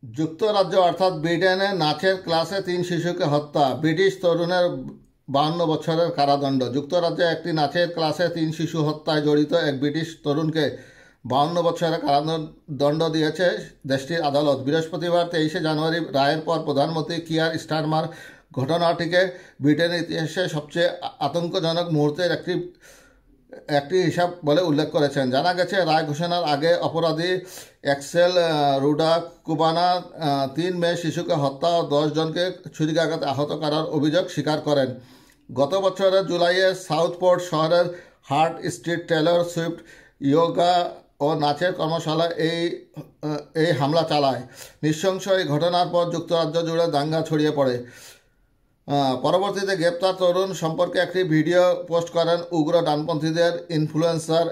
যুক্তরাজ্য অর্থাৎ ব্রিটেনে নাচের ক্লাসে 3 শিশুকে হত্যা, ব্রিটিশ তরুণের 52 বছরের কারাদণ্ড। যুক্তরাজ্যে একটি নাচের ক্লাসে 3 শিশু হত্যায় জড়িত এক ব্রিটিশ তরুণকে 52 বছরের কারাদণ্ড দিয়েছে দেশটির আদালত। বৃহস্পতিবার 23 জানুয়ারি রায়ের পর প্রধানমন্ত্রী কিয়ার স্টারমার ঘটনাটিকে ব্রিটেনের ইতিহাসে সবচেয়ে আতঙ্কজনক মুহূর্তের একটি হিসাব বলে উল্লেখ করেছেন। জানা গেছে, রায় ঘোষণার আগে অপরাধী এক্সেল রুডা কুবানা 3 মেয়ে শিশুকে হত্যা ও 10 জনকে ছুরিকাঘাতে আহত করার অভিযোগ স্বীকার করেন। গত বছরের জুলাইয়ে সাউথপোর্ট শহরের Hart Street Taylor Swift yoga ও নাচের কর্মশালায় এই হামলা চালায়। নৃশংস এই ঘটনার পর যুক্তরাজ্য জুড়ে দাঙ্গা ছড়িয়ে পড়ে। পরবর্তীতে গ্রেপ্তার তরুণ সম্পর্কে একটি ভিডিও পোস্ট করেন উগ্র ডানপন্থীদের ইনফ্লুয়েন্সার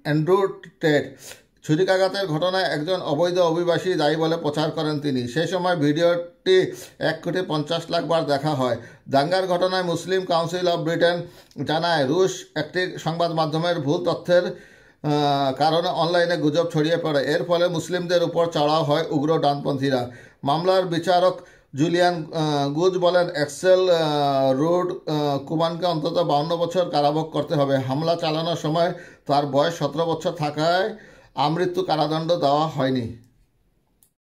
অ্যান্ড্রু টেট। ছুরিকাঘাতের ঘটনায় একজন অবৈধ অভিবাসী দায়ী বলে প্রচার করেন তিনি। সেই সময় ভিডিওটি 1,50,00,000 বার দেখা হয়। দাঙ্গার ঘটনায় মুসলিম কাউন্সিল অব ব্রিটেন জানায়, রুশ একটি সংবাদ মাধ্যমের ভুল তথ্যের কারণে অনলাইনে গুজব ছড়িয়ে পড়ে। এর ফলে মুসলিমদের উপর চড়াও হয় উগ্র ডানপন্থীরা। মামলার বিচারক জুলিয়ান গুজ বলেন, এক্সেল রুড কুবানকে অন্তত 52 বছর কারাভোগ করতে হবে। হামলা চালানোর সময় তার বয়স 17 বছর থাকায় আমৃত্যু কারাদণ্ড দেওয়া হয়নি।